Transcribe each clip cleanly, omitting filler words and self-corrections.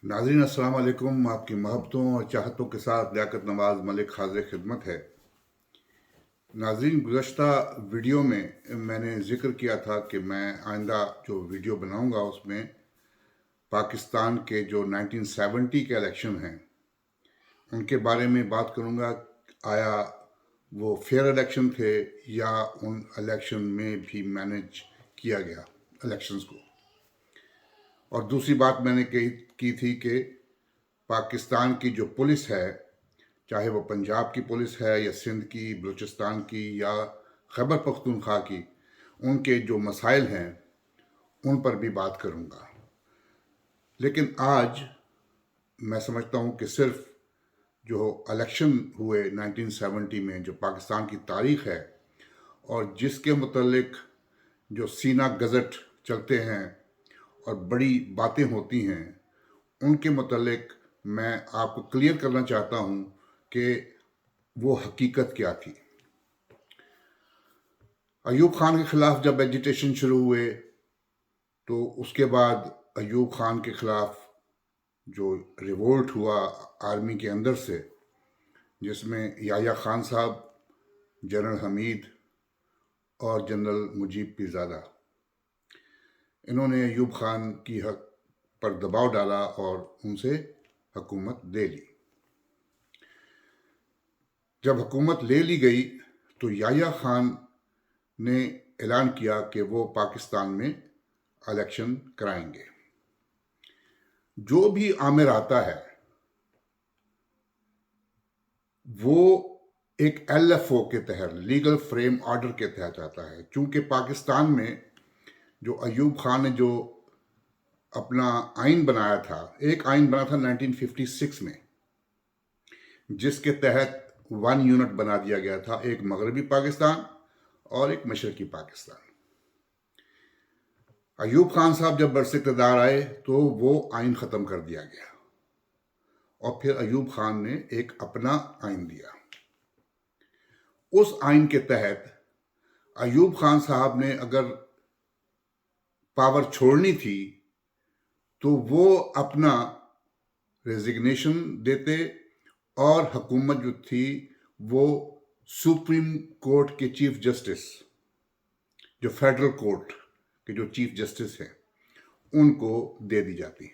नाज़रीन अस्सलाम वालेकुम। आपकी मोहब्बतों और चाहतों के साथ लियाकत नवाज़ मलिक हाज़िर खिदमत है। नाज़रीन, गुज़श्ता वीडियो में मैंने ज़िक्र किया था कि मैं आइंदा जो वीडियो बनाऊंगा उसमें पाकिस्तान के जो 1970 के इलेक्शन हैं उनके बारे में बात करूंगा। आया वो फेयर इलेक्शन थे या उन इलेक्शन में भी मैनेज किया गया इलेक्शंस को। और दूसरी बात मैंने की थी कि पाकिस्तान की जो पुलिस है, चाहे वो पंजाब की पुलिस है या सिंध की, बलूचिस्तान की या खैबर पख्तूनख्वा की, उनके जो मसाइल हैं उन पर भी बात करूंगा। लेकिन आज मैं समझता हूं कि सिर्फ जो इलेक्शन हुए 1970 में, जो पाकिस्तान की तारीख है और जिसके मुतल्लिक जो सीना गज़ट चलते हैं और बड़ी बातें होती हैं, उनके मुतल्लिक मैं आपको क्लियर करना चाहता हूं कि वो हकीकत क्या थी। अयूब खान के ख़िलाफ़ जब एजिटेशन शुरू हुए तो उसके बाद अयूब खान के ख़िलाफ़ जो रिवोल्ट हुआ आर्मी के अंदर से, जिसमें याह्या खान साहब, जनरल हमीद और जनरल मुजीब पीरज़ादा, इन्होंने अयूब खान की हक पर दबाव डाला और उनसे हुकूमत ले ली। जब हुकूमत ले ली गई तो याह्या खान ने ऐलान किया कि वो पाकिस्तान में इलेक्शन कराएंगे। जो भी आमिर आता है वो एक LFO के तहत, लीगल फ्रेम ऑर्डर के तहत आता है। चूंकि पाकिस्तान में जो अयूब खान ने जो अपना आइन बनाया था, एक आइन बना था 1956 में, जिसके तहत वन यूनिट बना दिया गया था, एक मगरबी पाकिस्तान और एक मशरकी पाकिस्तान। अयूब खान साहब जब बरसे इक़्तिदार आए तो वो आइन ख़त्म कर दिया गया और फिर अयूब खान ने एक अपना आइन दिया। उस आइन के तहत अयूब खान साहब ने अगर पावर छोड़नी थी तो वो अपना रेजिग्नेशन देते और हुकूमत जो थी वो सुप्रीम कोर्ट के चीफ जस्टिस, जो फेडरल कोर्ट के जो चीफ जस्टिस हैं, उनको दे दी जाती।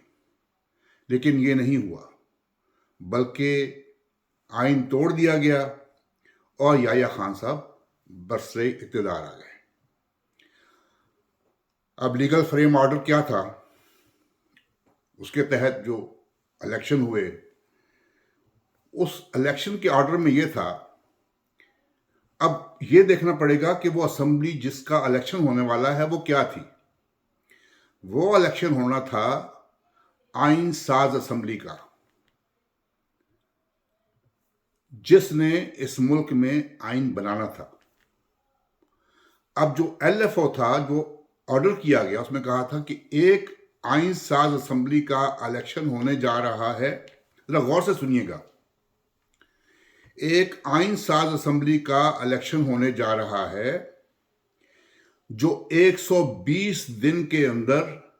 लेकिन ये नहीं हुआ, बल्कि आइन तोड़ दिया गया और याह्या खान साहब बरसे इक़्तिदार आ गए। अब लीगल फ्रेम ऑर्डर क्या था? उसके तहत जो इलेक्शन हुए, उस इलेक्शन के ऑर्डर में ये था, अब ये देखना पड़ेगा कि वो असेंबली जिसका इलेक्शन होने वाला है वो क्या थी। वो इलेक्शन होना था आइन साज असेंबली का, जिसने इस मुल्क में आइन बनाना था। अब जो LFO था, जो ऑर्डर किया गया, उसमें कहा था कि एक आइन साज असेंबली का इलेक्शन होने जा रहा है। जरा गौर से सुनिएगा, एक आइन साज असेंबली का इलेक्शन होने जा रहा है जो 120 दिन के अंदर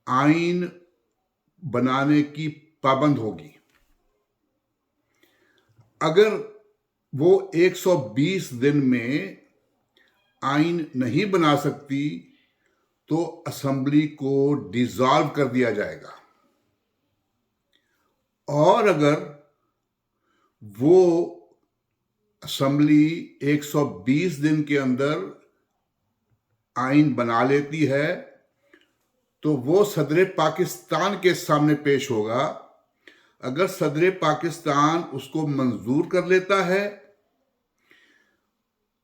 आइन बनाने की पाबंद होगी। अगर वो 120 दिन में आइन नहीं बना सकती तो असेंबली को डिसॉल्व कर दिया जाएगा, और अगर वो असेंबली 120 दिन के अंदर आइन बना लेती है तो वो सदर पाकिस्तान के सामने पेश होगा। अगर सदर पाकिस्तान उसको मंजूर कर लेता है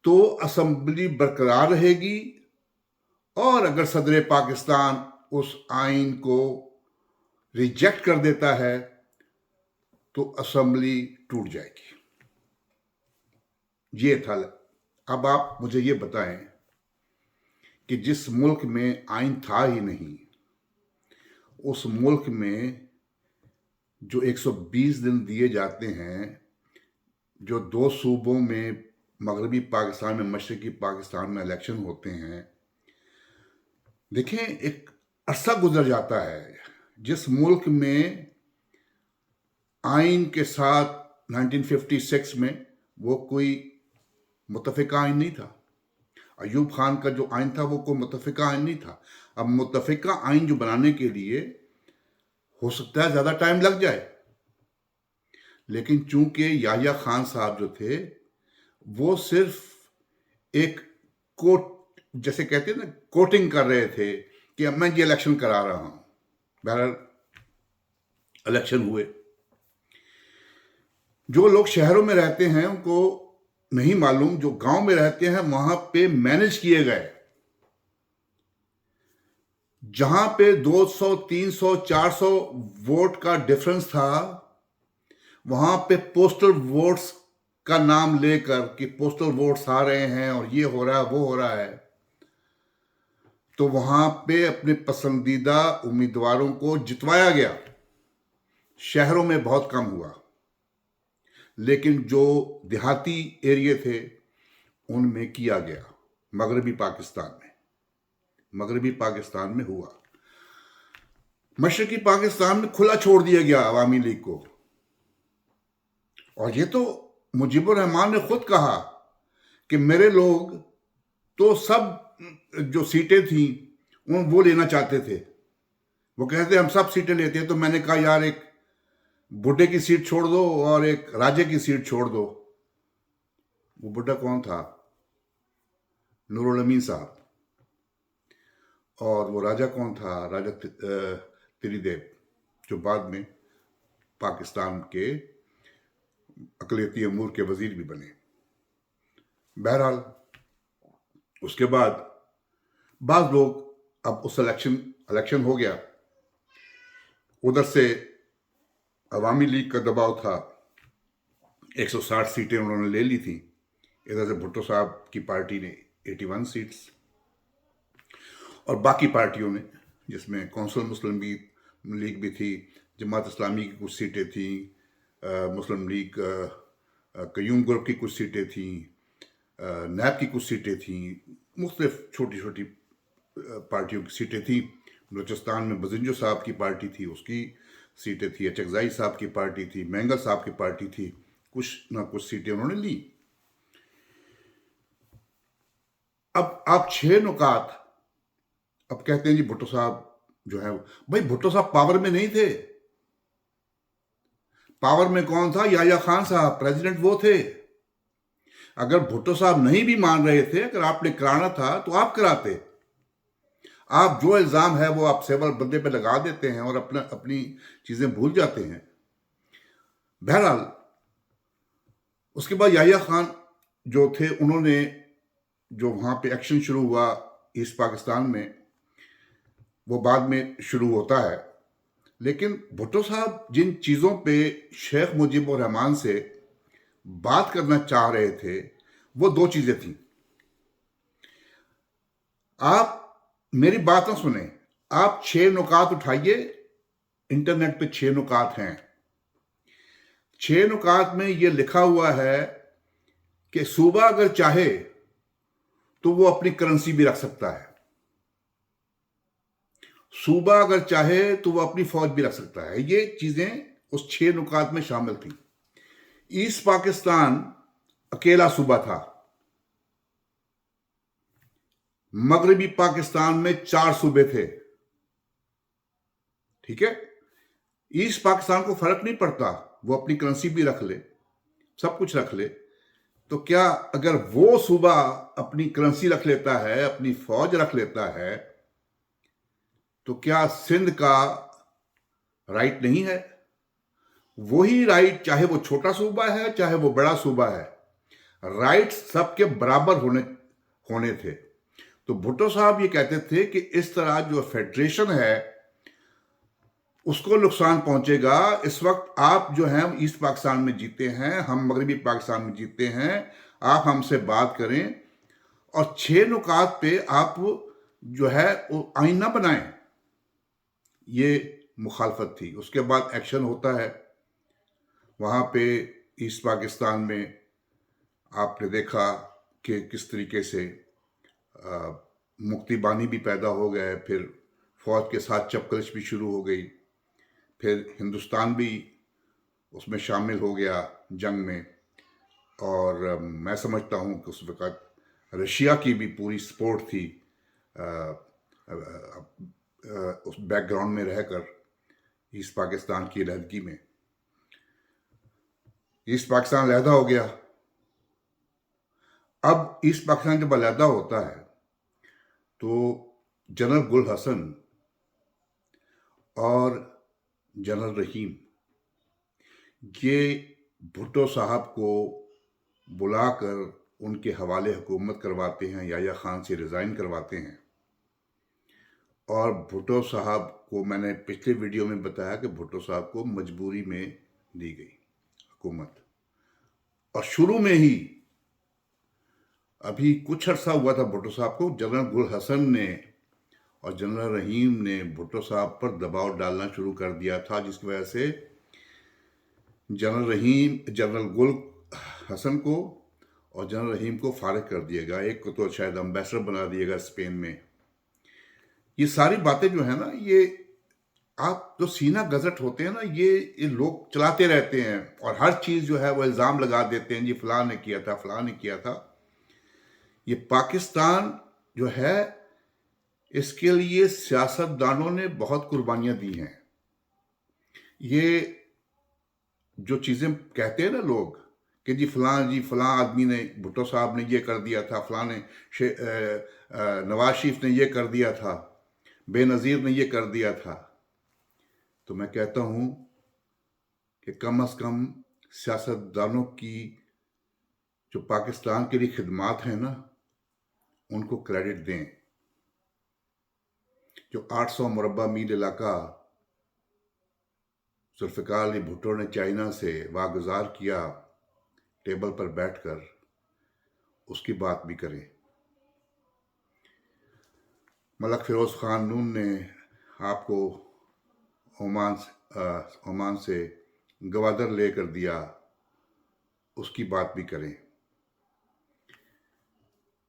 तो असेंबली बरकरार रहेगी, और अगर सदर पाकिस्तान उस आइन को रिजेक्ट कर देता है तो असेंबली टूट जाएगी। ये था। अब आप मुझे ये बताएं कि जिस मुल्क में आइन था ही नहीं, उस मुल्क में जो 120 दिन दिए जाते हैं, जो दो सूबों में, मगरबी पाकिस्तान में, मशरकी पाकिस्तान में इलेक्शन होते हैं, देखें एक अरसा गुजर जाता है। जिस मुल्क में आइन के साथ 1956 में वो कोई मुतफ़िका आइन नहीं था। अयूब खान का जो आइन था वो कोई मुतफ़िका आइन नहीं था। अब मुतफ़िका आइन जो बनाने के लिए हो सकता है ज़्यादा टाइम लग जाए, लेकिन चूंकि याह्या खान साहब जो थे वो सिर्फ एक कोट, जैसे कहते हैं ना, कोटिंग कर रहे थे कि अब मैं ये इलेक्शन करा रहा हूं। बहरहाल इलेक्शन हुए। जो लोग शहरों में रहते हैं उनको नहीं मालूम, जो गांव में रहते हैं वहां पे मैनेज किए गए। जहां पे 200, 300, 400 वोट का डिफरेंस था, वहां पे पोस्टल वोट्स का नाम लेकर कि पोस्टल वोट्स आ रहे हैं और ये हो रहा है वो हो रहा है, तो वहां पे अपने पसंदीदा उम्मीदवारों को जितवाया गया। शहरों में बहुत कम हुआ, लेकिन जो देहाती एरिया थे उनमें किया गया। मगरबी पाकिस्तान में हुआ। मशरकी पाकिस्तान में खुला छोड़ दिया गया अवामी लीग को। और ये तो मुजीबुर रहमान ने खुद कहा कि मेरे लोग तो सब जो सीटें थी वो लेना चाहते थे। वो कहते हम सब सीटें लेते हैं। तो मैंने कहा यार, एक बुड्ढे की सीट छोड़ दो और एक राजे की सीट छोड़ दो। वो बुड्ढा कौन था? नूरुल अमीन साहब। और वो राजा कौन था? राजा त्रिदेव, जो बाद में पाकिस्तान के अक़लियती अमूर के वजीर भी बने। बहरहाल उसके बाद बाज़ लोग, अब उस इलेक्शन हो गया, उधर से अवामी लीग का दबाव था, 160 सीटें उन्होंने ले ली थी। इधर से भुट्टो साहब की पार्टी ने 81 सीट्स, और बाकी पार्टियों ने, जिसमें कौंसल मुस्लिम लीग भी थी, जमात इस्लामी की कुछ सीटें थी, मुस्लिम लीग कयूम ग्रुप की कुछ सीटें थी, नैब की कुछ सीटें थी, मुख्तलिफ छोटी छोटी पार्टियों की सीटें थी। बलूचिस्तान में बजिंजो साहब की पार्टी थी, उसकी सीटें थी। अचकजाई साहब की पार्टी थी, मैंगल साहब की पार्टी थी। कुछ ना कुछ सीटें उन्होंने ली। अब आप 6 नुकात, अब कहते हैं जी भुट्टो साहब जो है, भाई भुट्टो साहब पावर में नहीं थे। पावर में कौन था? याह्या खान साहब, प्रेसिडेंट वो थे। अगर भुट्टो साहब नहीं भी मान रहे थे, अगर आपने कराना था तो आप कराते। आप जो इल्ज़ाम है वो आप सेवल बंदे पे लगा देते हैं और अपनी चीज़ें भूल जाते हैं। बहरहाल उसके बाद याह्या खान जो थे, उन्होंने जो वहाँ पे एक्शन शुरू हुआ ईस्ट पाकिस्तान में, वो बाद में शुरू होता है। लेकिन भुट्टो साहब जिन चीज़ों पे शेख मुजीबुर रहमान से बात करना चाह रहे थे, वो 2 चीज़ें थीं। आप मेरी बात ना सुने, आप 6 नुकात उठाइए, इंटरनेट पे 6 नुकात हैं। 6 नुकात में ये लिखा हुआ है कि सूबा अगर चाहे तो वो अपनी करेंसी भी रख सकता है। सूबा अगर चाहे तो वो अपनी फौज भी रख सकता है। ये चीजें उस 6 नुकात में शामिल थी। ईस्ट पाकिस्तान अकेला सूबा था। मगरबी पाकिस्तान में 4 सूबे थे। ठीक है, ईस्ट पाकिस्तान को फर्क नहीं पड़ता, वो अपनी करेंसी भी रख ले, सब कुछ रख ले। तो क्या अगर वो सूबा अपनी करेंसी रख लेता है, अपनी फौज रख लेता है, तो क्या सिंध का राइट नहीं है? वही राइट, चाहे वो छोटा सूबा है चाहे वो बड़ा सूबा है, राइट सबके बराबर होने थे। तो भुट्टो साहब ये कहते थे कि इस तरह जो फेडरेशन है उसको नुकसान पहुंचेगा। इस वक्त आप जो हैं ईस्ट पाकिस्तान में जीते हैं, हम मगरबी पाकिस्तान में जीते हैं, आप हमसे बात करें और 6 नुकात पे आप जो है आइन ना बनाएं। ये मुखालफत थी। उसके बाद एक्शन होता है वहाँ पे ईस्ट पाकिस्तान में। आपने देखा कि किस तरीके से मुक्ति बानी भी पैदा हो गए, फिर फौज के साथ चपकलश भी शुरू हो गई। پھر ہندوستان بھی اس میں شامل ہو گیا جنگ میں، اور میں سمجھتا ہوں کہ اس وقت رشیا کی بھی پوری سپورٹ تھی اس بیک گراؤنڈ میں رہ کر ایسٹ پاکستان کی علیحدگی میں۔ ایسٹ پاکستان علیحدہ ہو گیا۔ اب ایسٹ پاکستان جب علیحدہ ہوتا ہے تو جنرل گل حسن اور جنرل رحیم یہ بھٹو صاحب کو بلا کر ان کے حوالے حکومت کرواتے ہیں، یحییٰ خان سے ریزائن کرواتے ہیں، اور بھٹو صاحب کو میں نے پچھلے ویڈیو میں بتایا کہ بھٹو صاحب کو مجبوری میں دی گئی حکومت، اور شروع میں ہی ابھی کچھ عرصہ ہوا تھا بھٹو صاحب کو، جنرل گل حسن نے اور جنرل رحیم نے بھٹو صاحب پر دباؤ ڈالنا شروع کر دیا تھا، جس کی وجہ سے جنرل گل حسن کو اور جنرل رحیم کو فارغ کر دیا گیا، ایک کو تو شاید امبیسڈر بنا دیا گیا اسپین میں۔ یہ ساری باتیں جو ہیں نا، یہ آپ جو سینہ گزٹ ہوتے ہیں نا، یہ لوگ چلاتے رہتے ہیں، اور ہر چیز جو ہے وہ الزام لگا دیتے ہیں، جی فلاں نے کیا تھا، فلاں نے کیا تھا۔ یہ پاکستان جو ہے، اس کے لیے سیاست دانوں نے بہت قربانیاں دی ہیں۔ یہ جو چیزیں کہتے ہیں نا لوگ کہ جی فلاں آدمی نے، بھٹو صاحب نے یہ کر دیا تھا، فلاں نے نواز شریف نے یہ کر دیا تھا، بے نظیر نے یہ کر دیا تھا، تو میں کہتا ہوں کہ کم از کم سیاست دانوں کی جو پاکستان کے لیے خدمات ہیں نا، ان کو کریڈٹ دیں۔ جو 800 مربع میل علاقہ ذوالفقار علی بھٹو نے چائنا سے واگزار کیا ٹیبل پر بیٹھ کر، اس کی بات بھی کریں۔ ملک فیروز خان نون نے آپ کو عمان سے گوادر لے کر دیا، اس کی بات بھی کریں۔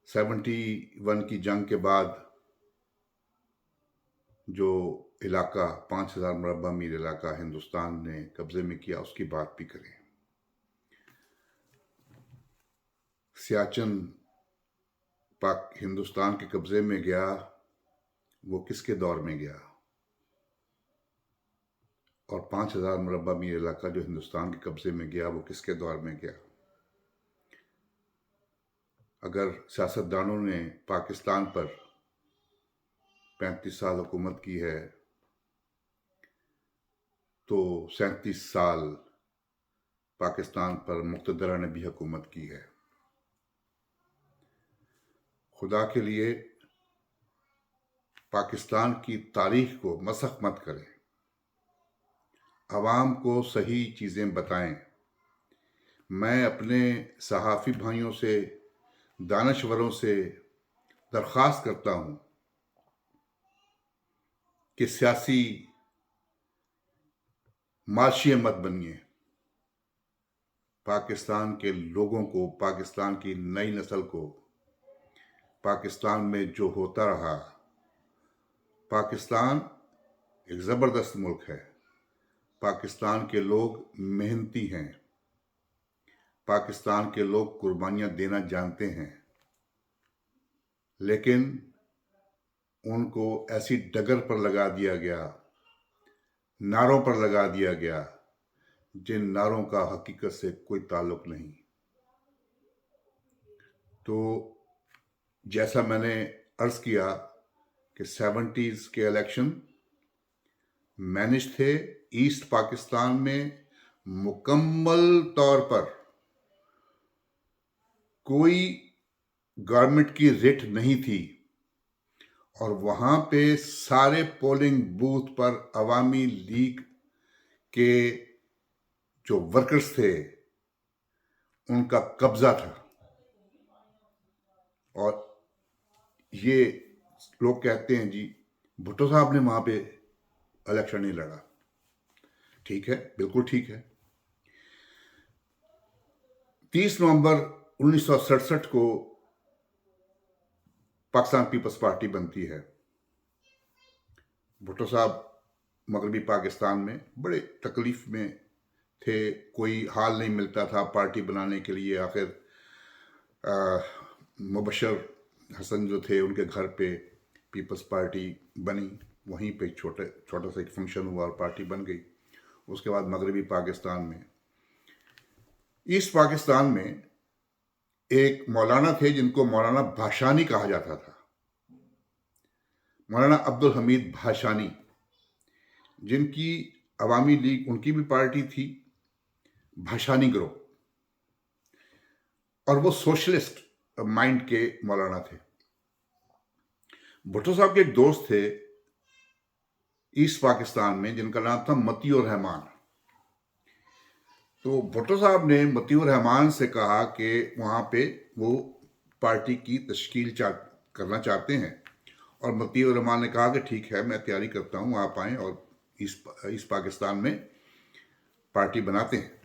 71 کی جنگ کے بعد جو علاقہ 5000 مربع میل علاقہ ہندوستان نے قبضے میں کیا، اس کی بات بھی کریں۔ سیاچن ہندوستان کے قبضے میں گیا، وہ کس کے دور میں گیا؟ اور 5000 مربع میل علاقہ جو ہندوستان کے قبضے میں گیا، وہ کس کے دور میں گیا؟ اگر سیاستدانوں نے پاکستان پر 35 سال حکومت کی ہے، تو 37 سال پاکستان پر مقتدرہ نے بھی حکومت کی ہے۔ خدا کے لیے پاکستان کی تاریخ کو مسخ مت کریں، عوام کو صحیح چیزیں بتائیں۔ میں اپنے صحافی بھائیوں سے، دانشوروں سے درخواست کرتا ہوں کہ سیاسی ماشیے مت بنیے۔ پاکستان کے لوگوں کو، پاکستان کی نئی نسل کو، پاکستان میں جو ہوتا رہا، پاکستان ایک زبردست ملک ہے، پاکستان کے لوگ محنتی ہیں، پاکستان کے لوگ قربانیاں دینا جانتے ہیں، لیکن ان کو ایسی ڈگر پر لگا دیا گیا، نعروں پر لگا دیا گیا، جن نعروں کا حقیقت سے کوئی تعلق نہیں۔ تو جیسا میں نے عرض کیا کہ 70s کے الیکشن مینج تھے، ایسٹ پاکستان میں مکمل طور پر کوئی گورنمنٹ کی رٹ نہیں تھی، اور وہاں پہ سارے پولنگ بوتھ پر عوامی لیگ کے جو ورکرز تھے، ان کا قبضہ تھا، اور یہ لوگ کہتے ہیں جی بھٹو صاحب نے وہاں پہ الیکشن نہیں لڑا۔ ٹھیک ہے، بالکل ٹھیک ہے۔ 30 نومبر 1967 کو پاکستان پیپلز پارٹی بنتی ہے۔ بھٹو صاحب मगरबी पाकिस्तान में बड़े तकलीफ़ में थे, कोई हाल नहीं मिलता था पार्टी बनाने के लिए। आखिर मुबशर हसन जो थे उनके घर पे पीपल्स पार्टी बनी, वहीं पे छोटा सा एक फंक्शन हुआ और पार्टी बन गई। उसके बाद मगरबी पाकिस्तान में, ईस्ट पाकिस्तान में एक मौलाना थे जिनको मौलाना भाषानी कहा जाता था, मौलाना अब्दुल हमीद भाषानी, जिनकी अवामी लीग, उनकी भी पार्टी थी, भाषानी ग्रुप, और वो सोशलिस्ट माइंड के मौलाना थे। भुट्टो साहब के एक दोस्त थे ईस्ट पाकिस्तान में जिनका नाम था मतीउर रहमान। तो भुट्टो साहब ने मतीउर रहमान से कहा कि वहाँ पे वो पार्टी की तश्कील करना चाहते हैं, और मतीउर रहमान ने कहा कि ठीक है, मैं तैयारी करता हूँ, आप आएँ और ईस्ट पाकिस्तान में पार्टी बनाते हैं।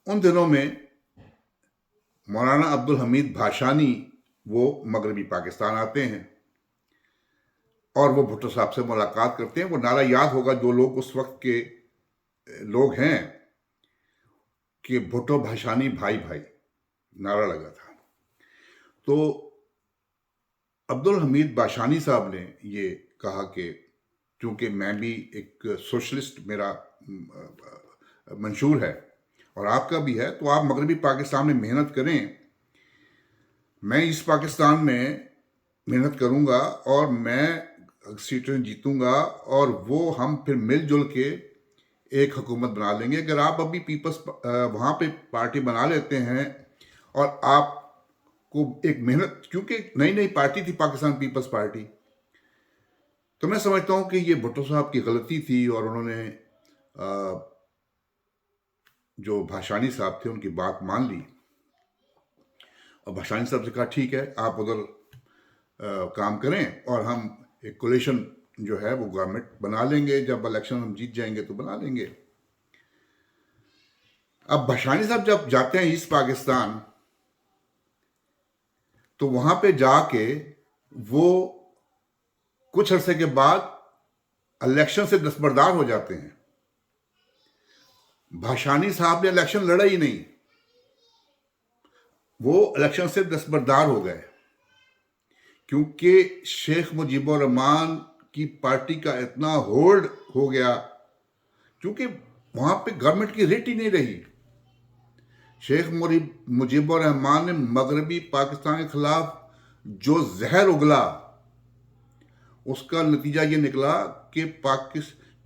उन दिनों में मौलाना अब्दुल हमीद भाषानी वो मगरबी पाकिस्तान आते हैं और वो भुट्टो साहब से मुलाकात करते हैं। वो नारा याद होगा जो लोग उस वक्त के लोग हैं कि भुट्टो भाषानी भाई भाई नारा लगा था। तो अब्दुल हमीद भाषानी साहब ने ये कहा कि चूँकि मैं भी एक सोशलिस्ट, मेरा मंशूर है और आपका भी है, तो आप मगरबी पाकिस्तान में मेहनत करें, मैं ईस्ट पाकिस्तान में मेहनत करूंगा और मैं सीटें जीतूंगा, और वो हम फिर मिलजुल के एक हुकूमत बना लेंगे। अगर आप अभी पीपल्स वहाँ पे पार्टी बना लेते हैं और आपको एक मेहनत, क्योंकि नई नई पार्टी थी पाकिस्तान पीपल्स पार्टी, तो मैं समझता हूँ कि ये भुट्टो साहब की गलती थी और उन्होंने जो भाषानी साहब थे उनकी बात मान ली और भाषानी साहब से कहा ठीक है, आप उधर काम करें और हम एक कोलिशन जो है वो गवर्नमेंट बना लेंगे, जब इलेक्शन हम जीत जाएंगे तो बना लेंगे। अब भाषानी साहब जब जाते हैं ईस्ट पाकिस्तान, तो वहां पे जाके वो कुछ अरसे के बाद इलेक्शन से दस्तबरदार हो जाते हैं। भाषानी साहब ने इलेक्शन लड़ा ही नहीं, वो इलेक्शन से दस्तबरदार हो गए, क्योंकि शेख मुजीबुर रहमान की पार्टी का इतना होल्ड हो गया, क्योंकि वहां पे गवर्नमेंट की रेट ही नहीं रही। शेख मुजीबुर रहमान ने मगरबी पाकिस्तान के खिलाफ जो जहर उगला, उसका नतीजा ये निकला कि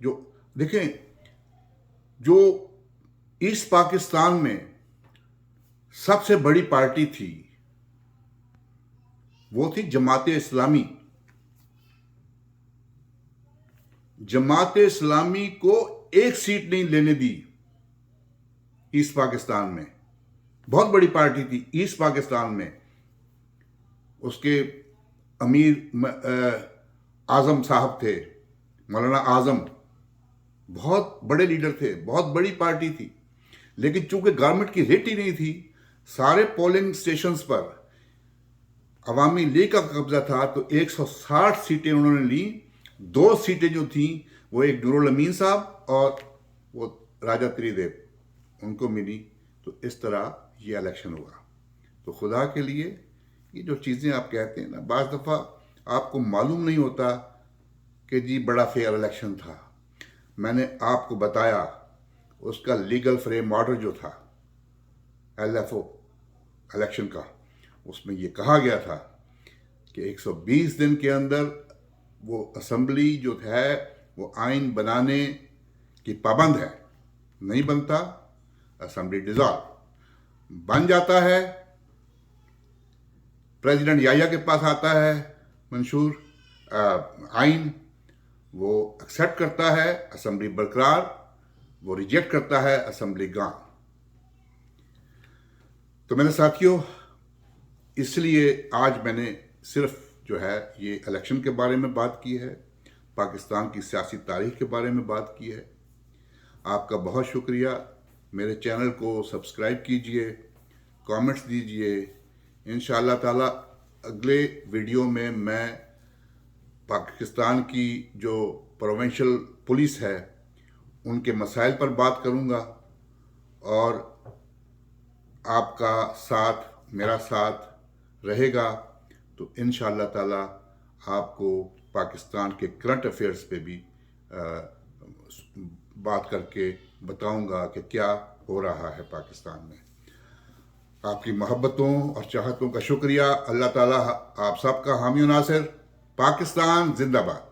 जो देखें, जो ईस्ट पाकिस्तान में सबसे बड़ी पार्टी थी वो थी जमाते इस्लामी। जमाते इस्लामी को एक सीट नहीं लेने दी ईस्ट पाकिस्तान में। बहुत बड़ी पार्टी थी ईस्ट पाकिस्तान में। उसके अमीर आजम साहब थे, मौलाना आजम, बहुत बड़े लीडर थे, बहुत बड़ी पार्टी थी, लेकिन चूंकि गवर्नमेंट की रेट ही नहीं थी, सारे पोलिंग स्टेशंस पर अवामी लीग का कब्जा था, तो 160 सीटें उन्होंने ली। 2 सीटें जो थी वो एक नूरुल अमीन साहब और वो राजा त्रिदेव, उनको मिली। तो इस तरह ये इलेक्शन हुआ। तो खुदा के लिए ये जो चीज़ें आप कहते हैं ना, बाज़ दफ़ा आपको मालूम नहीं होता कि जी बड़ा फेयर इलेक्शन था। मैंने आपको बताया उसका लीगल फ्रेम ऑर्डर जो था LFO इलेक्शन का, उसमें ये कहा गया था कि 120 दिन के अंदर वो असेंबली जो है वो आइन बनाने की पाबंद है। नहीं बनता, असेंबली डिसॉल्व। बन जाता है, प्रेसिडेंट याया के पास आता है मंशूर आइन, वो एक्सेप्ट करता है, असेंबली बरकरार, वो रिजेक्ट करता है, असेंबली गां। तो मेरे साथियों, इसलिए आज मैंने सिर्फ जो है ये इलेक्शन के बारे में बात की है, पाकिस्तान की सियासी तारीख के बारे में बात की है। आपका बहुत शुक्रिया। मेरे चैनल को सब्सक्राइब कीजिए, कमेंट्स दीजिए। इंशाअल्लाह ताला अगले वीडियो में मैं पाकिस्तान की जो پروونشل پولیس ہے ان کے مسائل پر بات کروں گا، اور آپ کا ساتھ، میرا ساتھ رہے گا تو انشاءاللہ تعالی آپ کو پاکستان کے کرنٹ افیئرس پہ بھی بات کر کے بتاؤں گا کہ کیا ہو رہا ہے پاکستان میں۔ آپ کی محبتوں اور چاہتوں کا شکریہ۔ اللہ تعالیٰ آپ سب کا حامی و ناصر۔ پاکستان زندہ باد۔